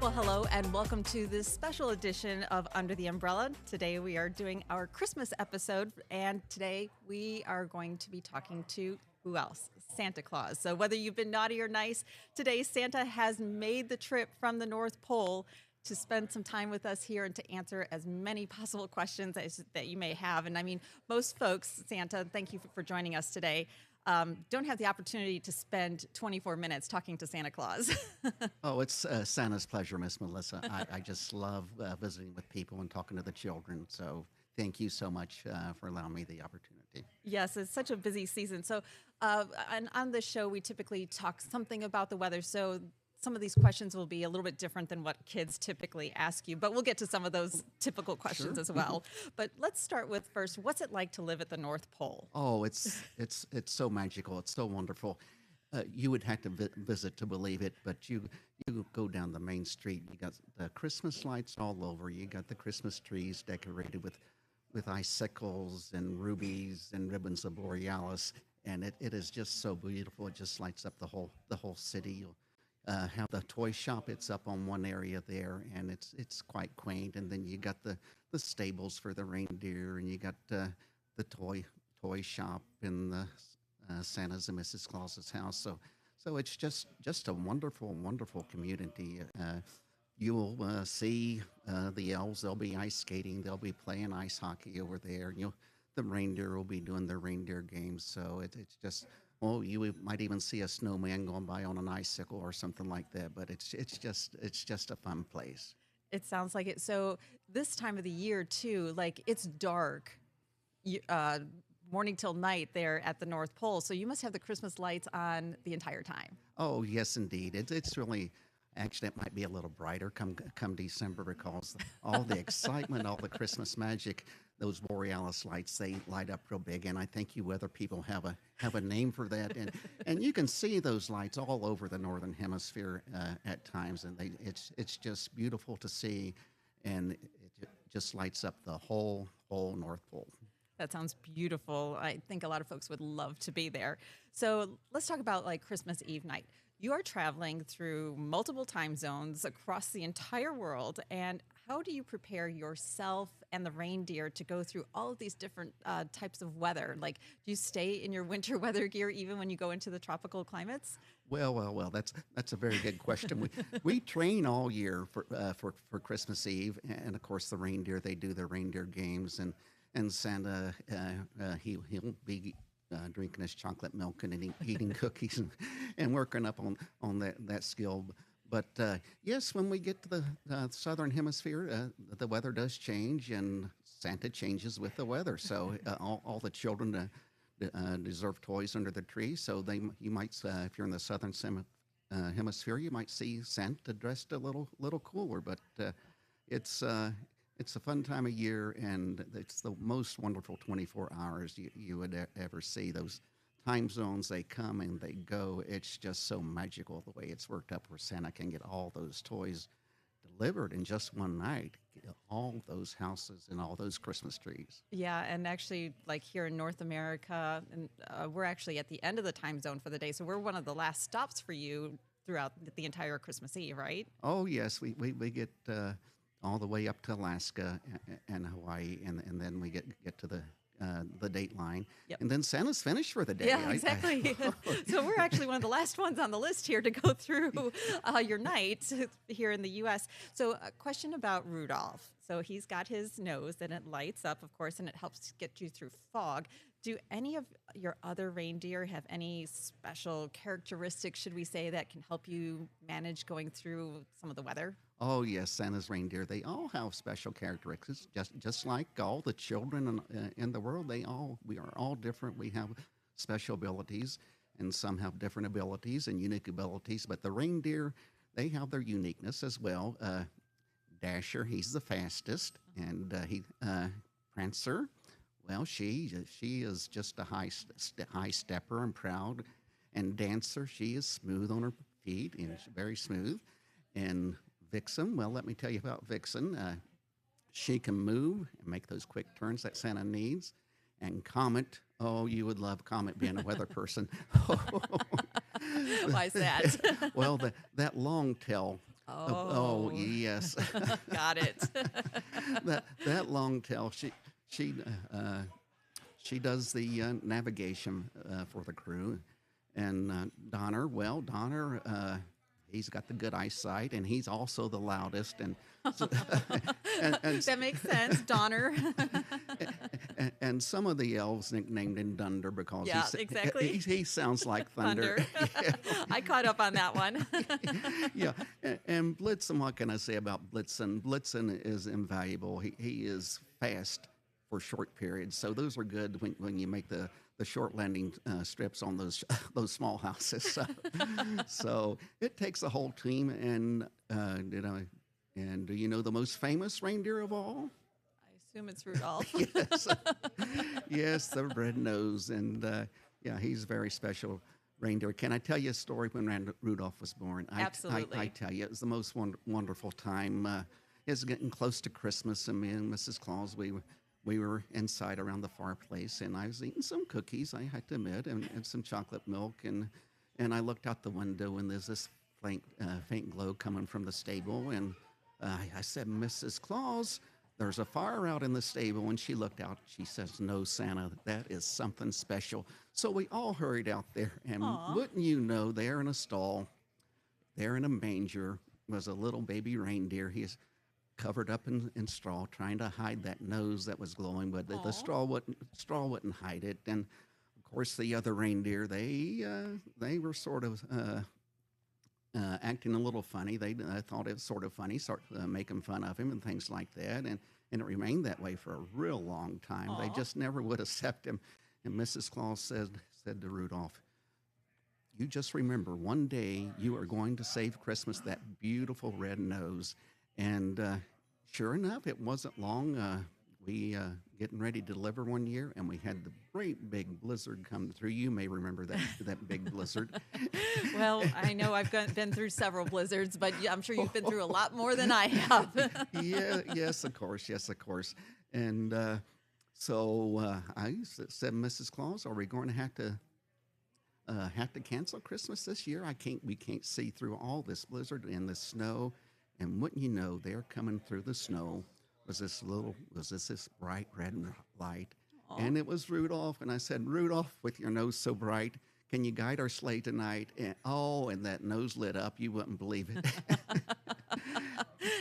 Well, hello, and welcome to this special edition of Under the Umbrella. Today we are doing our Christmas episode, and today we are going to be talking to who else? Santa Claus. So whether you've been naughty or nice, today Santa has made the trip from the North Pole to spend some time with us here and to answer as many possible questions that you may have. And I mean, most folks, Santa, thank you for joining us today, don't have the opportunity to spend 24 minutes talking to Santa Claus. Oh, it's Santa's pleasure, Miss Melissa. I just love visiting with people and talking to the children. So thank you so much for allowing me the opportunity. Yes, it's such a busy season. So, and on this show, we typically talk something about the weather. So, some of these questions will be a little bit different than what kids typically ask you, but we'll get to some of those typical questions as well. But let's start with first, what's it like to live at the North Pole? Oh, it's so magical. It's so wonderful. You would have to visit to believe it, but you go down the main street. You got the Christmas lights all over. You got the Christmas trees decorated with icicles and rubies and ribbons of borealis, and it is just so beautiful. It just lights up the whole city. You'll have the toy shop. It's up on one area there, and it's quite quaint. And then you got the stables for the reindeer, and you got the toy shop in the Santa's and Mrs. Claus's house. So it's just a wonderful community. You'll see the elves. They'll be ice skating. They'll be playing ice hockey over there. The reindeer will be doing their reindeer games. So it's just, well, might even see a snowman going by on an icicle or something like that. But it's just a fun place. It sounds like it. So, this time of the year, too, like it's dark. Morning till night there at the North Pole. So you must have the Christmas lights on the entire time. Oh, yes, indeed. It's really, actually, it might be a little brighter come December because all the excitement, all the Christmas magic, those borealis lights, they light up real big. And I think you weather people have a name for that. And you can see those lights all over the Northern Hemisphere at times. And it's just beautiful to see. And it just lights up the whole North Pole. That sounds beautiful. I think a lot of folks would love to be there. So let's talk about like Christmas Eve night. You are traveling through multiple time zones across the entire world. And how do you prepare yourself and the reindeer to go through all of these different types of weather? Like, do you stay in your winter weather gear even when you go into the tropical climates? Well. That's a very good question. We train all year for Christmas Eve, and of course the reindeer, they do their reindeer games, and Santa, he'll be drinking his chocolate milk and eating cookies and working up on that skill. But yes, when we get to the southern hemisphere, the weather does change, and Santa changes with the weather. So all the children deserve toys under the tree. So you might, if you're in the southern hemisphere, you might see Santa dressed a little cooler. But it's a fun time of year, and it's the most wonderful 24 hours you would ever see. Those time zones, they come and they go. It's just so magical the way it's worked up where Santa can get all those toys delivered in just one night, all those houses and all those Christmas trees. Yeah, and actually, like here in North America, and we're actually at the end of the time zone for the day, so we're one of the last stops for you throughout the entire Christmas Eve, right? Oh, yes, we get all the way up to Alaska and Hawaii, and then we get to the date line. Yep. And then Santa's finished for the day. Yeah, exactly. So we're actually one of the last ones on the list here to go through your night here in the U.S. So a question about Rudolph. So he's got his nose and it lights up, of course, and it helps get you through fog. Do any of your other reindeer have any special characteristics, should we say, that can help you manage going through some of the weather? Oh, yes, Santa's reindeer, they all have special characteristics, just like all the children in the world. We are all different. We have special abilities, and some have different abilities and unique abilities, but the reindeer, they have their uniqueness as well. Dasher, he's the fastest, and Prancer, well, she is just a high stepper and proud, and Dancer, she is smooth on her feet and very smooth, and Vixen, well, let me tell you about Vixen. She can move and make those quick turns that Santa needs. And Comet, oh, you would love Comet being a weather person. Why is that? Well, that long tail Oh, yes. got it. That long tail, she she does the navigation for the crew, and Donner, he's got the good eyesight, and he's also the loudest, and so, and That makes sense, Donner. and some of the elves nicknamed him Dunder because Yeah, exactly. he sounds like thunder. Thunder. I caught up on that one. Yeah, and Blitzen, what can I say about Blitzen? Blitzen is invaluable. He is fast for short periods, so those are good when you make the short landing strips on those those small houses. So it takes a whole team. And do you know the most famous reindeer of all? I assume it's Rudolph. Yes, yes, the red nose, and yeah, he's a very special reindeer. Can I tell you a story when Rudolph was born? Absolutely. I tell you, it was the most wonderful time. It was getting close to Christmas, and me and Mrs. Claus, we were inside around the fireplace, and I was eating some cookies, I had to admit, and some chocolate milk, and I looked out the window, and there's this faint glow coming from the stable, and I said, Mrs. Claus, there's a fire out in the stable. And she looked out. She says, no, Santa, that is something special. So we all hurried out there. And Aw. wouldn't you know, there in a stall, there in a manger, was a little baby reindeer. He's covered up in straw, trying to hide that nose that was glowing. But the Aw. straw wouldn't hide it. And, of course, the other reindeer, they were sort of acting a little funny. They thought it was sort of funny, making fun of him and things like that. And it remained that way for a real long time. They Aw. just never would accept him. And Mrs. Claus said to Rudolph, you just remember, one day you are going to save Christmas that beautiful red nose. And sure enough, it wasn't long. We getting ready to deliver one year, and we had the great big blizzard come through. You may remember that big blizzard. Well, I know I've been through several blizzards, but I'm sure you've been through a lot more than I have. Yeah, yes, of course, And so I said, Mrs. Claus, are we going to have to cancel Christmas this year? We can't see through all this blizzard and the snow. And wouldn't you know, there coming through the snow was this bright red light. Aw. And it was Rudolph. And I said, Rudolph, with your nose so bright, can you guide our sleigh tonight? And that nose lit up. You wouldn't believe it.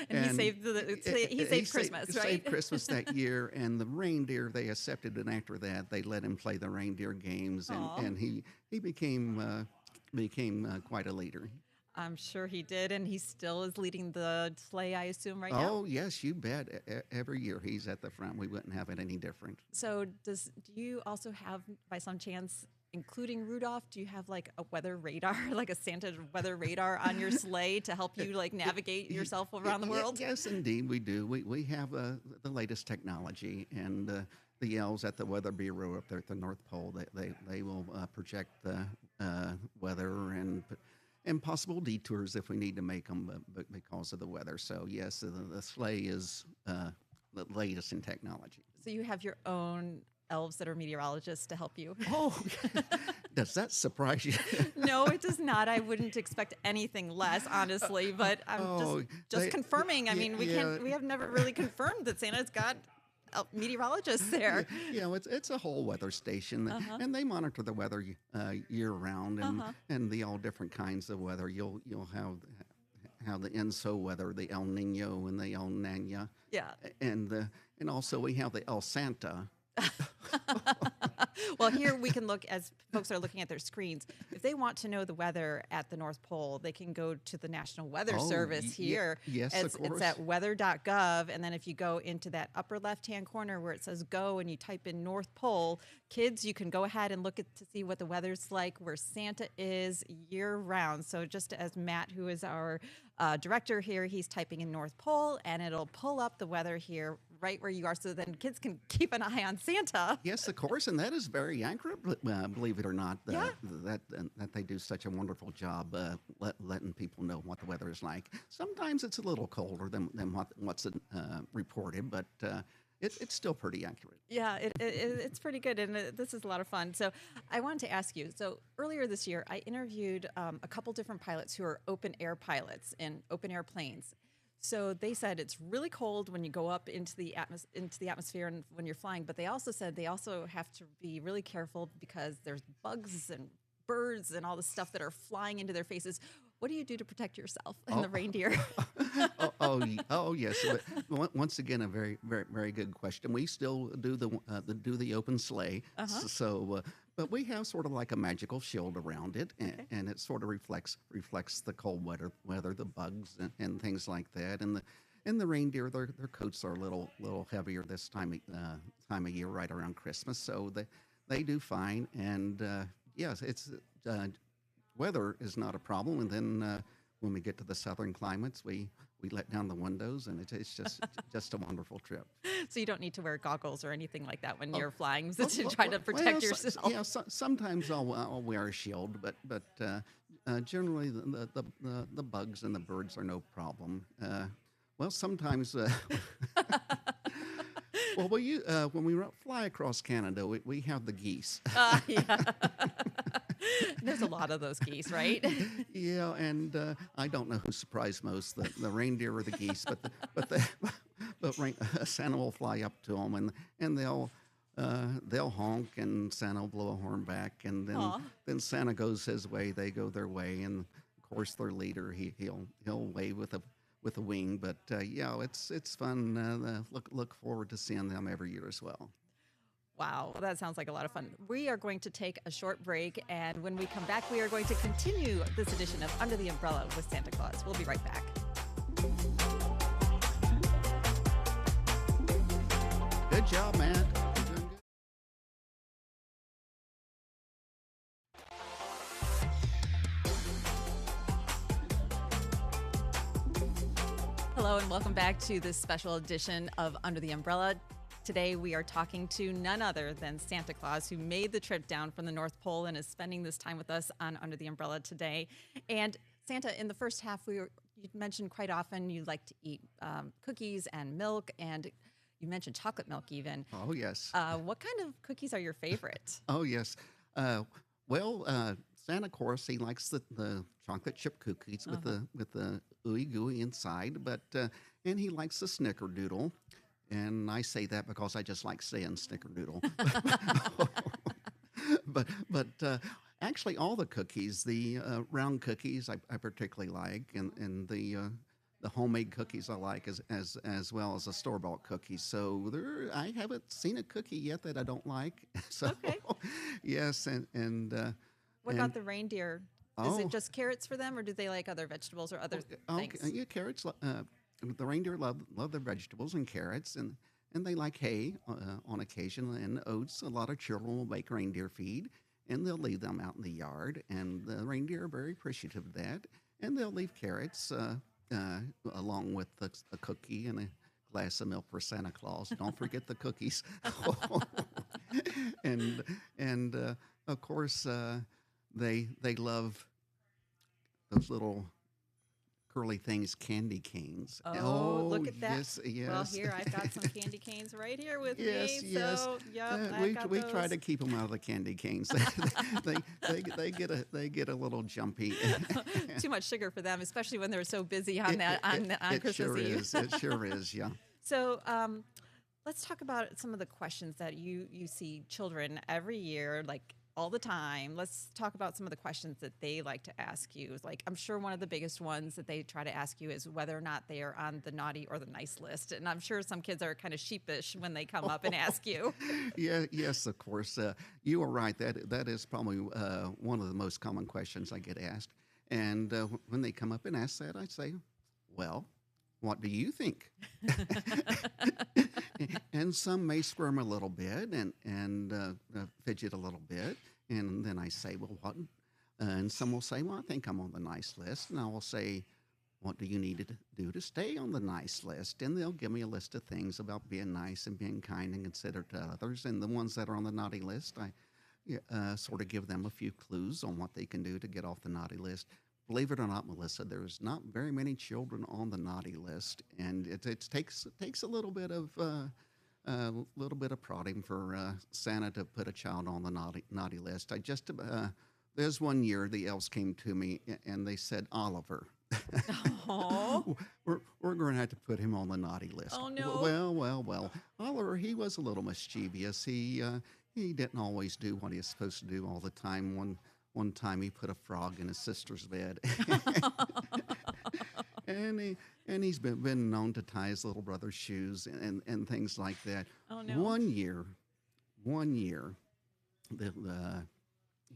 And he saved Christmas, right? Saved Christmas that year. And the reindeer, they accepted it after that. They let him play the reindeer games. Aw. And he became quite a leader. I'm sure he did, and he still is leading the sleigh, I assume, right now. Oh, yes, you bet. Every year he's at the front. We wouldn't have it any different. So do you also have, by some chance, including Rudolph, do you have like a weather radar, like a Santa weather radar on your sleigh to help you like navigate yourself around the world? Yes, indeed, we do. We have the latest technology, and the elves at the Weather Bureau up there at the North Pole, they will project the weather and possible detours if we need to make them but because of the weather. So, yes, the sleigh is the latest in technology. So you have your own elves that are meteorologists to help you? Oh, does that surprise you? No, it does not. I wouldn't expect anything less, honestly, but I'm just confirming. I mean, we have never really confirmed that Santa's got meteorologists there. It's a whole weather station, and they monitor the weather year round, and all different kinds of weather. You'll have the ENSO weather, the El Nino and the El Nana. Yeah. And also we have the El Santa. Well, here we can look, as folks are looking at their screens, if they want to know the weather at the North Pole, they can go to the National Weather Service here. Yes, of course. It's at weather.gov, and then if you go into that upper left-hand corner where it says go and you type in North Pole, kids, you can go ahead and look to see what the weather's like where Santa is year-round. So just as Matt, who is our director here, he's typing in North Pole, and it'll pull up the weather here right where you are, so then kids can keep an eye on Santa. Yes, of course, and that is very accurate, believe it or not, that they do such a wonderful job letting people know what the weather is like. Sometimes it's a little colder than what's reported, but it's still pretty accurate. Yeah, it's pretty good, and this is a lot of fun. So, I wanted to ask you. So earlier this year, I interviewed a couple different pilots who are open air pilots in open air planes. So they said it's really cold when you go up into the atmosphere and when you're flying. But they also said they also have to be really careful because there's bugs and birds and all the stuff that are flying into their faces. What do you do to protect yourself and Oh, the reindeer? oh, yes. But once again, a very, very, very good question. We still do the open sleigh, Uh huh. but we have sort of like a magical shield around it, Okay. and it sort of reflects the cold weather, the bugs, and things like that. And the reindeer, their coats are a little heavier this time of year, right around Christmas, so they do fine. And yes, it's uh, weather is not a problem. And then when we get to the southern climates, we let down the windows, and it's just a wonderful trip. So you don't need to wear goggles or anything like that when Oh, you're flying well, to well, try well, to well, protect yourself. yeah. Sometimes I'll wear a shield, but generally the bugs and the birds are no problem. Well, sometimes. Well, when we fly across Canada, we have the geese. Yeah. There's a lot of those geese, right? Yeah, and I don't know who surprised most, the reindeer or the geese, but Santa will fly up to them, and they'll honk, and Santa will blow a horn back, and then Aw. then Santa goes his way, they go their way, and of course their leader he'll wave with a wing, but yeah, it's fun. Look forward to seeing them every year as well. Wow, that sounds like a lot of fun. We are going to take a short break, and when we come back, we are going to continue this edition of Under the Umbrella with Santa Claus. We'll be right back. Good job, Matt. You're doing good. Hello, and welcome back to this special edition of Under the Umbrella. Today, we are talking to none other than Santa Claus, who made the trip down from the North Pole and is spending this time with us on Under the Umbrella today. And Santa, in the first half, you mentioned quite often you like to eat cookies and milk, and you mentioned chocolate milk even. Oh yes. What kind of cookies are your favorite? Oh yes. Uh, Santa, of course, he likes the chocolate chip cookies Uh-huh. with the ooey gooey inside, but and he likes the snickerdoodle. And I say that because I just like saying snickerdoodle. But actually, all the cookies, the round cookies, I particularly like, and the homemade cookies I like as well as the store bought cookies. So I haven't seen a cookie yet that I don't like. So Okay. yes, What and about the reindeer? Is it oh, just carrots for them, or do they like other vegetables or other okay, things? yeah, carrots. The reindeer love their vegetables and carrots, and they like hay on occasion and oats. A lot of children will make reindeer feed, and they'll leave them out in the yard, and the reindeer are very appreciative of that, and they'll leave carrots uh, along with a cookie and a glass of milk for Santa Claus. Don't forget the cookies. and and of course they love those little curly things, candy canes. Oh, Oh, look at that. yes, Well, yes. here I've got some candy canes right here with Yes, me. yes. So, yep, I've got We try those. to keep them out of the candy canes. They get a little jumpy. Too much sugar for them, especially when they're so busy on on It Christmas sure Eve. is. It sure is. Yeah. So, let's talk about some of the questions that you see children every year, like all the time. Let's talk about some of the questions that they like to ask you. Like, I'm sure one of the biggest ones that they try to ask you is whether or not they are on the naughty or the nice list. And I'm sure some kids are kind of sheepish when they come up and ask you. Yeah. Yes. Of course. You are right. That is probably one of the most common questions I get asked. And when they come up and ask that, I say, "Well, what do you think?" And some may squirm a little bit and fidget a little bit, and then I say, "Well, what?" And some will say, "Well, I think I'm on the nice list," and I will say, "What do you need to do to stay on the nice list?" And they'll give me a list of things about being nice and being kind and considerate to others. And the ones that are on the naughty list, I yeah, sort of give them a few clues on what they can do to get off the naughty list. Believe it or not, Melissa, there's not very many children on the naughty list, and it takes a little bit of a little bit of prodding for Santa to put a child on the naughty list. There's one year the elves came to me and they said, Oliver, Oh, we're going to have to put him on the naughty list. oh no. Well. Oliver, he was a little mischievous. He didn't always do what he was supposed to do all the time. One time he put a frog in his sister's bed. And he's been known to tie his little brother's shoes and things like that. Oh no. One year, when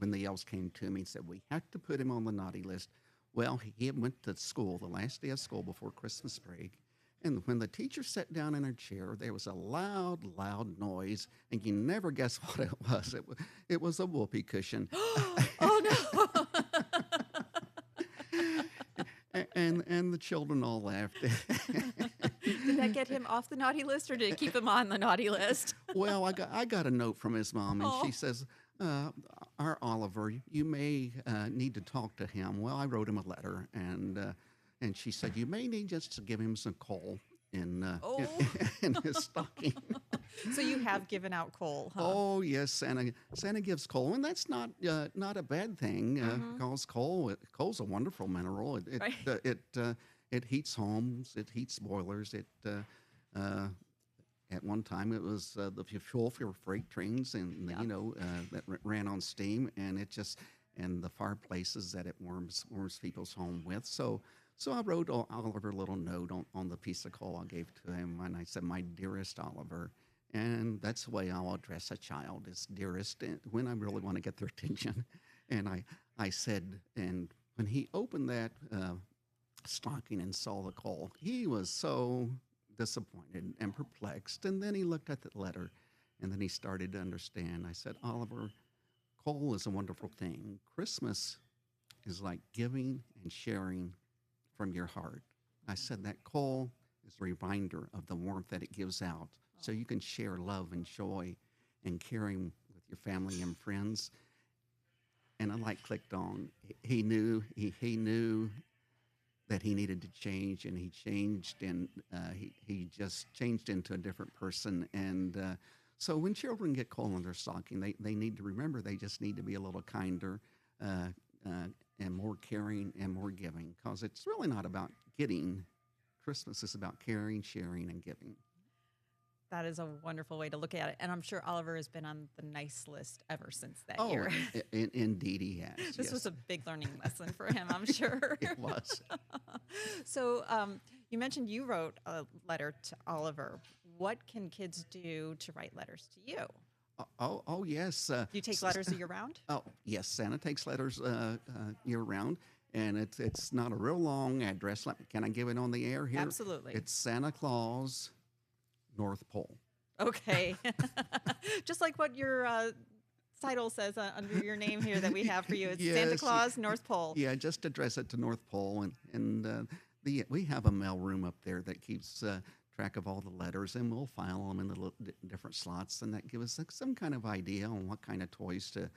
the elves came to me and said, we have to put him on the naughty list. Well, he went to school, the last day of school before Christmas break. And when the teacher sat down in her chair, there was a loud noise, and you never guess what it was. It was a whoopee cushion. Oh no. And the children all laughed. Did that get him off the naughty list, or did it keep him on the naughty list? Well, I got a note from his mom, and Oh. she says, our Oliver, you may need to talk to him. Well, I wrote him a letter, and she said, you may need just to give him some coal Oh. in his stocking. So you have given out coal, huh? Oh yes, Santa gives coal, and that's not a bad thing. Because coal's a wonderful mineral. It heats homes, it heats boilers. At one time it was the fuel for freight trains, and that ran on steam, and and the fireplaces that it warms people's home with. So I wrote Oliver a little note on the piece of coal I gave to him, and I said, my dearest Oliver. And that's the way I'll address a child, is dearest, when I really want to get their attention. And I said, and when he opened that stocking and saw the coal, he was so disappointed and perplexed. And then he looked at the letter, and then he started to understand. I said, Oliver, coal is a wonderful thing. Christmas is like giving and sharing from your heart. I said that coal is a reminder of the warmth that it gives out, so you can share love and joy and caring with your family and friends. And a light clicked on. He knew that he needed to change, and he changed, and he just changed into a different person. And so when children get coal in their stocking, they need to remember they just need to be a little kinder and more caring and more giving, because it's really not about getting. Christmas is about caring, sharing, and giving. That is a wonderful way to look at it. And I'm sure Oliver has been on the nice list ever since that Oh, year. indeed he has. This yes. was a big learning lesson for him, I'm sure. It was. So you mentioned you wrote a letter to Oliver. What can kids do to write letters to you? Oh yes. Do you take letters year round? Oh yes, Santa takes letters year round, and it's not a real long address. Can I give it on the air here? Absolutely. It's Santa Claus, North Pole. Okay. Just like what your title says under your name here that we have for you. It's Santa Yes. Claus, North Pole. Yeah, just address it to North Pole, and we have a mail room up there that keeps track of all the letters, and we'll file them in the different slots, and that gives us some kind of idea on what kind of toys to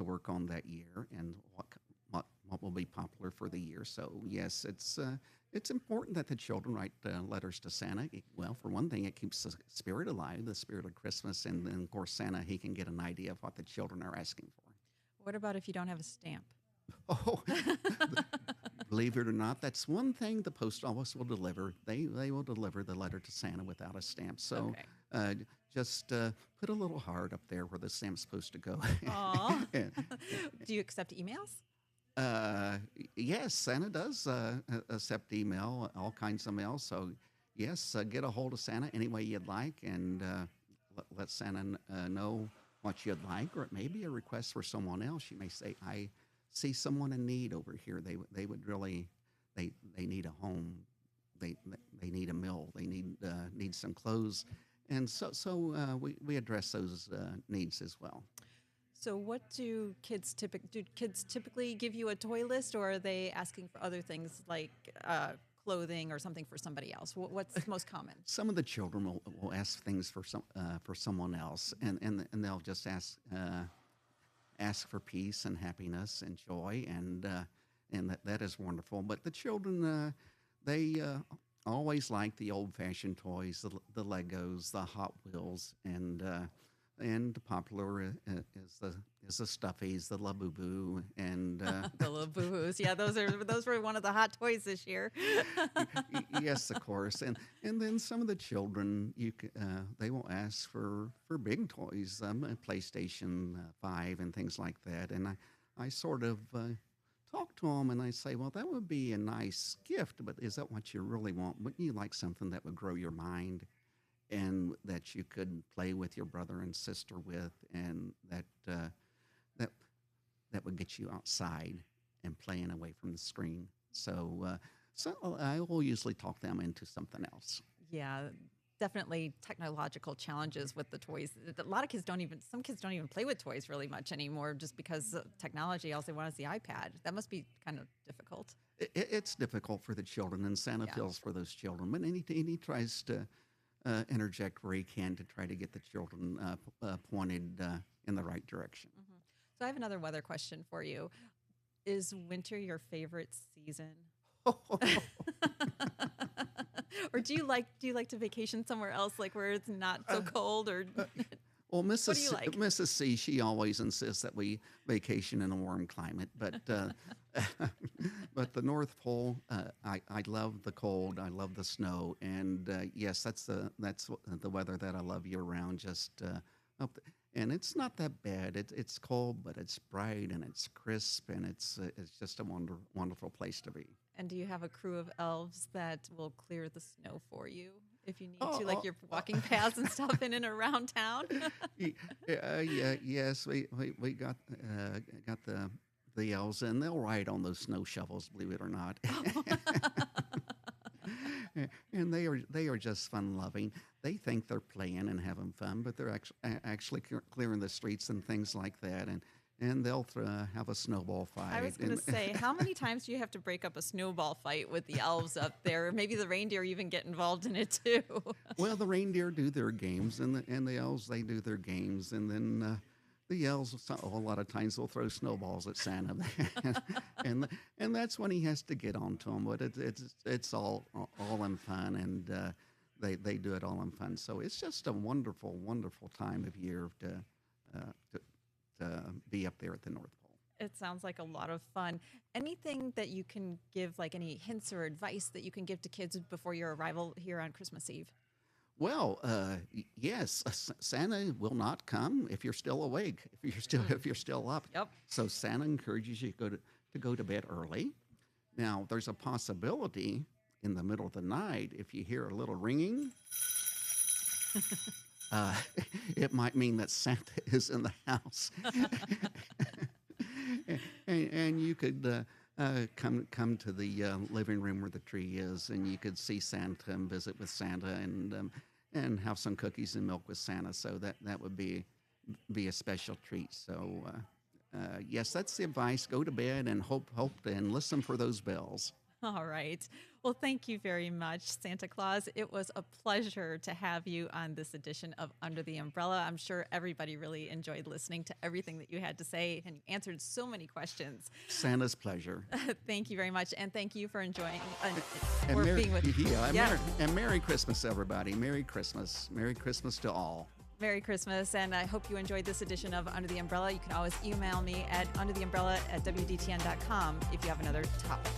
work on that year, and what will be popular for the year. So yes, it's important that the children write letters to Santa. Well, for one thing, it keeps the spirit alive, the spirit of Christmas, and then of course Santa, he can get an idea of what the children are asking for. What about if you don't have a stamp? Oh, believe it or not, that's one thing the post office will deliver. They will deliver the letter to Santa without a stamp. So Okay. just put a little heart up there where the stamp's supposed to go. Aw. And, Do you accept emails? yes, Santa does accept email, all kinds of mail. So yes, get a hold of Santa any way you'd like, and let Santa know what you'd like, or it may be a request for someone else. You may say, I see someone in need over here. They would really, they need a home. They need a meal. They need some clothes. And so we address those needs as well. So what do kids typically give you a toy list, or are they asking for other things like clothing or something for somebody else? What's most common? Some of the children will ask things for someone else, and they'll just ask for peace and happiness and joy, and that is wonderful. But the children, they always like the old-fashioned toys, the Legos, the Hot Wheels, and popular is the Stuffies, the Labubu, and The little boo-boos. Yeah, those were one of the hot toys this year. yes, of course, and then some of the children they will ask for big toys, a PlayStation 5 and things like that, and I sort of talk to them and I say, well, that would be a nice gift, but is that what you really want? Wouldn't you like something that would grow your mind and that you could play with your brother and sister with, and that that would get you outside and playing away from the screen? So I will usually talk them into something else. Yeah, definitely technological challenges with the toys. A lot of kids some kids don't even play with toys really much anymore just because of technology. All they want is the iPad. That must be kind of difficult. It's difficult for the children, and Santa Yeah. feels for those children, but he tries to interject where he can to try to get the children pointed in the right direction. hmm So I have another weather question for you. Is winter your favorite season? Or do you like to vacation somewhere else, like where it's not so cold? Or Well, what do you like? Mrs. C, she always insists that we vacation in a warm climate, but but the North Pole, I love the cold, I love the snow, and yes, the weather that I love year round. Just and it's not that bad. It's cold, but it's bright and it's crisp, and it's just a wonderful place to be. And do you have a crew of elves that will clear the snow for you if you need Oh, to, like oh, you're walking paths and stuff in and around town? yeah, yes, we got the elves, and they'll ride on those snow shovels, believe it or not. And they are just fun loving. They think they're playing and having fun, but they're actually clearing the streets and things like that. And they'll have a snowball fight. I was going to say, how many times do you have to break up a snowball fight with the elves up there? Maybe the reindeer even get involved in it too. Well, the reindeer do their games, and the elves, they do their games, and then the elves a lot of times will throw snowballs at Santa, and that's when he has to get on to them. But it's all in fun, and they do it all in fun. So it's just a wonderful time of year to be up there at the North Pole. It sounds like a lot of fun. Anything that you can give, like any hints or advice that you can give to kids before your arrival here on Christmas Eve? Well, yes, Santa will not come if you're still awake, if you're still up. Yep. So Santa encourages you to go to bed early. Now, there's a possibility in the middle of the night if you hear a little ringing. Uh, it might mean that Santa is in the house, and you could come to the living room where the tree is, and you could see Santa and visit with Santa, and have some cookies and milk with Santa. So that would be a special treat. So yes, that's the advice. Go to bed and hope and listen for those bells. All right. Well, thank you very much, Santa Claus. It was a pleasure to have you on this edition of Under the Umbrella. I'm sure everybody really enjoyed listening to everything that you had to say, and you answered so many questions. Santa's pleasure. Thank you very much, and thank you for enjoying And or Merry, being with. yeah, and, Yeah. Merry Christmas, everybody. Merry Christmas. Merry Christmas to all. Merry Christmas, and I hope you enjoyed this edition of Under the Umbrella. You can always email me at undertheumbrella@wdtn.com if you have another topic.